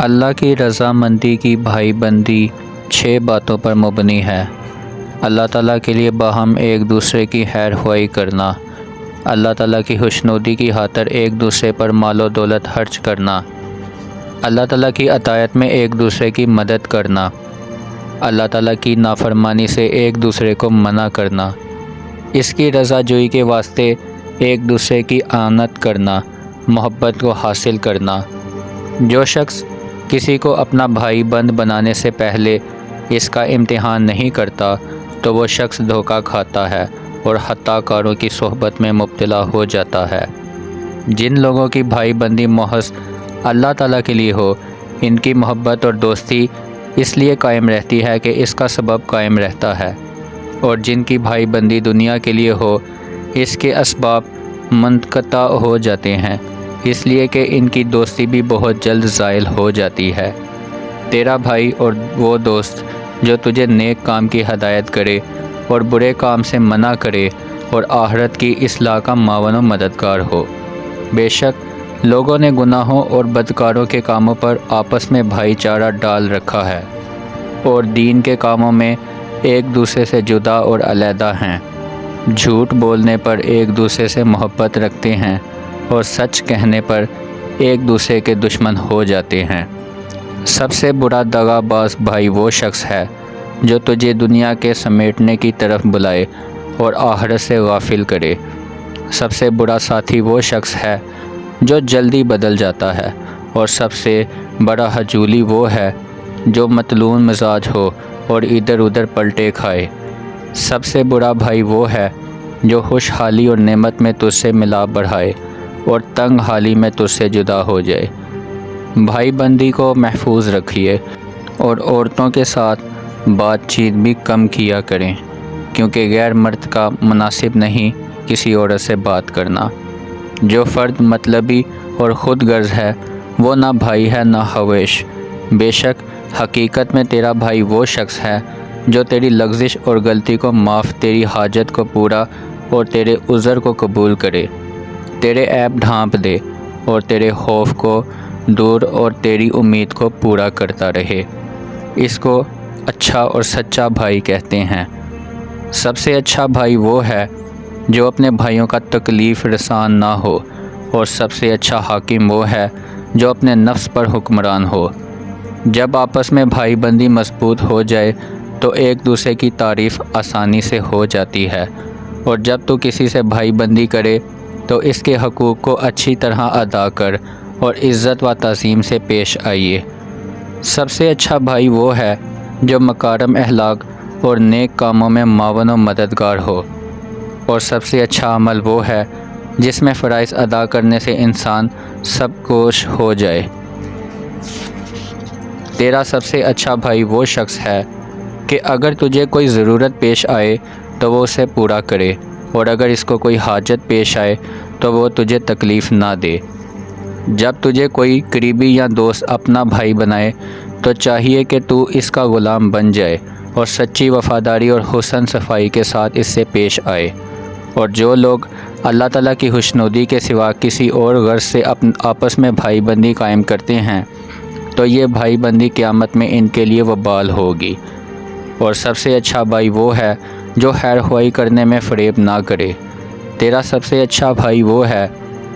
اللہ کی رضامندی کی بھائی بندی 6 باتوں پر مبنی ہے۔ اللہ تعالیٰ کے لیے باہم ایک دوسرے کی خیر خواہی کرنا، اللہ تعالیٰ کی خوشنودی کی خاطر ایک دوسرے پر مال و دولت خرچ کرنا، اللہ تعالیٰ کی اطاعت میں ایک دوسرے کی مدد کرنا، اللہ تعالیٰ کی نافرمانی سے ایک دوسرے کو منع کرنا، اس کی رضا جوئی کے واسطے ایک دوسرے کی اعانت کرنا، محبت کو حاصل کرنا۔ جو شخص کسی کو اپنا بھائی بند بنانے سے پہلے اس کا امتحان نہیں کرتا تو وہ شخص دھوکہ کھاتا ہے اور خطا کاروں کی صحبت میں مبتلا ہو جاتا ہے۔ جن لوگوں کی بھائی بندی محض اللہ تعالیٰ کے لیے ہو، ان کی محبت اور دوستی اس لیے قائم رہتی ہے کہ اس کا سبب قائم رہتا ہے، اور جن کی بھائی بندی دنیا کے لیے ہو، اس کے اسباب منقطع ہو جاتے ہیں، اس لیے کہ ان کی دوستی بھی بہت جلد زائل ہو جاتی ہے۔ تیرا بھائی اور وہ دوست جو تجھے نیک کام کی ہدایت کرے اور برے کام سے منع کرے اور آخرت کی اصلاح کا معاون و مددگار ہو۔ بے شک لوگوں نے گناہوں اور بدکاروں کے کاموں پر آپس میں بھائی چارہ ڈال رکھا ہے، اور دین کے کاموں میں ایک دوسرے سے جدا اور علیحدہ ہیں، جھوٹ بولنے پر ایک دوسرے سے محبت رکھتے ہیں اور سچ کہنے پر ایک دوسرے کے دشمن ہو جاتے ہیں۔ سب سے برا دغا باز بھائی وہ شخص ہے جو تجھے دنیا کے سمیٹنے کی طرف بلائے اور آخرت سے غافل کرے۔ سب سے برا ساتھی وہ شخص ہے جو جلدی بدل جاتا ہے، اور سب سے بڑا ہجولی وہ ہے جو متلون مزاج ہو اور ادھر ادھر پلٹے کھائے۔ سب سے برا بھائی وہ ہے جو خوشحالی اور نعمت میں تجھ سے ملاپ بڑھائے اور تنگ حالی میں تجھ سے جدا ہو جائے۔ بھائی بندی کو محفوظ رکھیے اور عورتوں کے ساتھ بات چیت بھی کم کیا کریں، کیونکہ غیر مرد کا مناسب نہیں کسی عورت سے بات کرنا۔ جو فرد مطلبی اور خود غرض ہے وہ نہ بھائی ہے نہ خواہش۔ بے شک حقیقت میں تیرا بھائی وہ شخص ہے جو تیری لغزش اور غلطی کو معاف، تیری حاجت کو پورا اور تیرے عذر کو قبول کرے، تیرے عیب ڈھانپ دے اور تیرے خوف کو دور اور تیری امید کو پورا کرتا رہے۔ اس کو اچھا اور سچا بھائی کہتے ہیں۔ سب سے اچھا بھائی وہ ہے جو اپنے بھائیوں کا تکلیف رسان نہ ہو، اور سب سے اچھا حاکم وہ ہے جو اپنے نفس پر حکمران ہو۔ جب آپس میں بھائی بندی مضبوط ہو جائے تو ایک دوسرے کی تعریف آسانی سے ہو جاتی ہے، اور جب تو کسی سے بھائی بندی کرے تو اس کے حقوق کو اچھی طرح ادا کر اور عزت و تعظیم سے پیش آئیے۔ سب سے اچھا بھائی وہ ہے جو مکارم اخلاق اور نیک کاموں میں معاون و مددگار ہو، اور سب سے اچھا عمل وہ ہے جس میں فرائض ادا کرنے سے انسان سب کوش ہو جائے۔ تیرا سب سے اچھا بھائی وہ شخص ہے کہ اگر تجھے کوئی ضرورت پیش آئے تو وہ اسے پورا کرے، اور اگر اس کو کوئی حاجت پیش آئے تو وہ تجھے تکلیف نہ دے۔ جب تجھے کوئی قریبی یا دوست اپنا بھائی بنائے تو چاہیے کہ تو اس کا غلام بن جائے اور سچی وفاداری اور حسن صفائی کے ساتھ اس سے پیش آئے۔ اور جو لوگ اللہ تعالیٰ کی خوشنودی کے سوا کسی اور غرض سے آپس میں بھائی بندی قائم کرتے ہیں تو یہ بھائی بندی قیامت میں ان کے لیے وبال ہوگی۔ اور سب سے اچھا بھائی وہ ہے جو خیر خواہی کرنے میں فریب نہ کرے۔ تیرا سب سے اچھا بھائی وہ ہے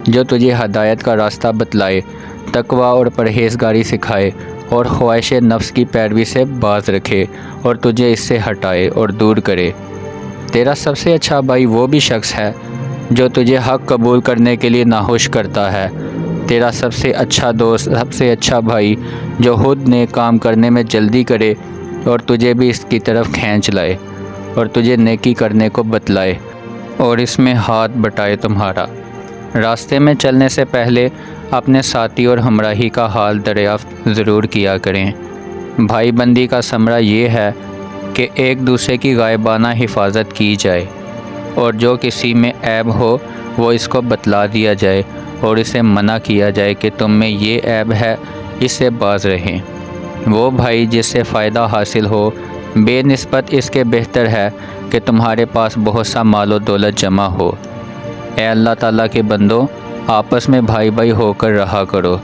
جو تجھے ہدایت کا راستہ بتلائے، تقوی اور پرہیزگاری سکھائے اور خواہش نفس کی پیروی سے باز رکھے اور تجھے اس سے ہٹائے اور دور کرے۔ تیرا سب سے اچھا بھائی وہ بھی شخص ہے جو تجھے حق قبول کرنے کے لیے ناخوش کرتا ہے۔ تیرا سب سے اچھا دوست، سب سے اچھا بھائی جو خود نیک کام کرنے میں جلدی کرے اور تجھے بھی اس کی طرف کھینچ لائے اور تجھے نیکی کرنے کو بتلائے اور اس میں ہاتھ بٹائے تمہارا۔ راستے میں چلنے سے پہلے اپنے ساتھی اور ہمراہی کا حال دریافت ضرور کیا کریں۔ بھائی بندی کا ثمرہ یہ ہے کہ ایک دوسرے کی غائبانہ حفاظت کی جائے، اور جو کسی میں عیب ہو وہ اس کو بتلا دیا جائے اور اسے منع کیا جائے کہ تم میں یہ عیب ہے، اس سے باز رہیں۔ وہ بھائی جس سے فائدہ حاصل ہو بے نسبت اس کے بہتر ہے کہ تمہارے پاس بہت سا مال و دولت جمع ہو۔ اے اللہ تعالیٰ کے بندو، آپس میں بھائی بھائی ہو کر رہا کرو،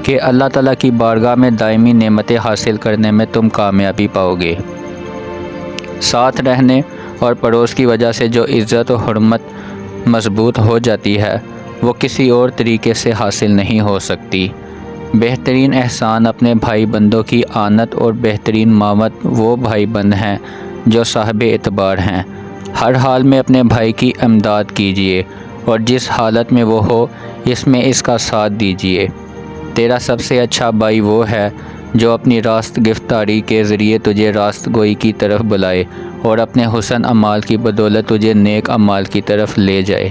کہ اللہ تعالیٰ کی بارگاہ میں دائمی نعمتیں حاصل کرنے میں تم کامیابی پاؤ گے۔ ساتھ رہنے اور پڑوس کی وجہ سے جو عزت و حرمت مضبوط ہو جاتی ہے وہ کسی اور طریقے سے حاصل نہیں ہو سکتی۔ بہترین احسان اپنے بھائی بندوں کی آنت اور بہترین معاونت وہ بھائی بند ہیں جو صاحب اعتبار ہیں۔ ہر حال میں اپنے بھائی کی امداد کیجیے اور جس حالت میں وہ ہو اس میں اس کا ساتھ دیجیے۔ تیرا سب سے اچھا بھائی وہ ہے جو اپنی راست گفتاری کے ذریعے تجھے راست گوئی کی طرف بلائے اور اپنے حسن اعمال کی بدولت تجھے نیک اعمال کی طرف لے جائے۔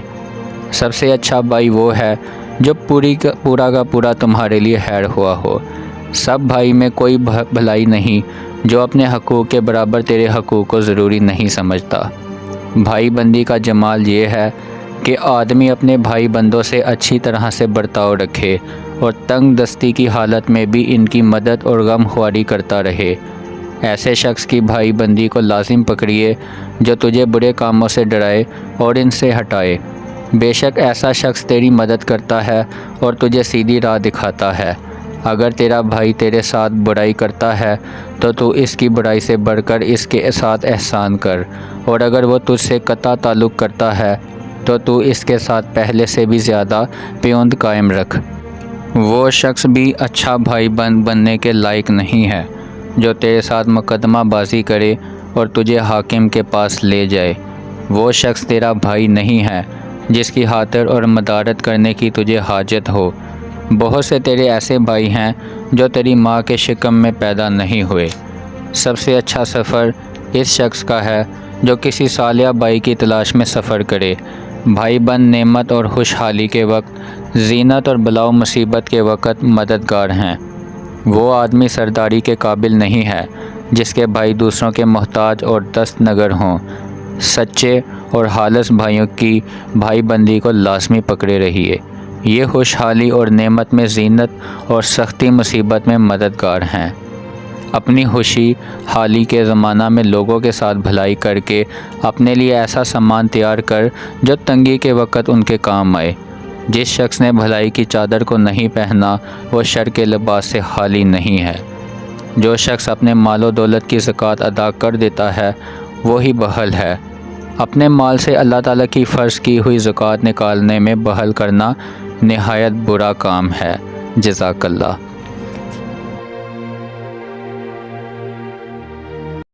سب سے اچھا بھائی وہ ہے جو پورا کا پورا تمہارے لیے خیر ہوا ہو۔ سب بھائی میں کوئی بھلائی نہیں جو اپنے حقوق کے برابر تیرے حقوق کو ضروری نہیں سمجھتا۔ بھائی بندی کا جمال یہ ہے کہ آدمی اپنے بھائی بندوں سے اچھی طرح سے برتاؤ رکھے اور تنگ دستی کی حالت میں بھی ان کی مدد اور غم خواری کرتا رہے۔ ایسے شخص کی بھائی بندی کو لازم پکڑیے جو تجھے برے کاموں سے ڈرائے اور ان سے ہٹائے۔ بے شک ایسا شخص تیری مدد کرتا ہے اور تجھے سیدھی راہ دکھاتا ہے۔ اگر تیرا بھائی تیرے ساتھ برائی کرتا ہے تو اس کی برائی سے بڑھ کر اس کے ساتھ احسان کر، اور اگر وہ تجھ سے قطع تعلق کرتا ہے تو اس کے ساتھ پہلے سے بھی زیادہ پیوند قائم رکھ۔ وہ شخص بھی اچھا بھائی بننے کے لائق نہیں ہے جو تیرے ساتھ مقدمہ بازی کرے اور تجھے حاکم کے پاس لے جائے۔ وہ شخص تیرا بھائی نہیں ہے جس کی خاطر اور مدارت کرنے کی تجھے حاجت ہو۔ بہت سے تیرے ایسے بھائی ہیں جو تیری ماں کے شکم میں پیدا نہیں ہوئے۔ سب سے اچھا سفر اس شخص کا ہے جو کسی صالح بھائی کی تلاش میں سفر کرے۔ بھائی بند نعمت اور خوشحالی کے وقت، زینت اور بلاؤ مصیبت کے وقت مددگار ہیں۔ وہ آدمی سرداری کے قابل نہیں ہے جس کے بھائی دوسروں کے محتاج اور دست نگر ہوں۔ سچے اور خالص بھائیوں کی بھائی بندی کو لازمی پکڑے رہیے۔ یہ خوشحالی اور نعمت میں زینت اور سختی مصیبت میں مددگار ہیں۔ اپنی خوشی حالی کے زمانہ میں لوگوں کے ساتھ بھلائی کر کے اپنے لیے ایسا سامان تیار کر جو تنگی کے وقت ان کے کام آئے۔ جس شخص نے بھلائی کی چادر کو نہیں پہنا وہ شر کے لباس سے خالی نہیں ہے۔ جو شخص اپنے مال و دولت کی زکوٰۃ ادا کر دیتا ہے وہی بخل ہے۔ اپنے مال سے اللہ تعالیٰ کی فرض کی ہوئی زکوٰۃ نکالنے میں بخل کرنا نہایت برا کام ہے۔ جزاک اللہ۔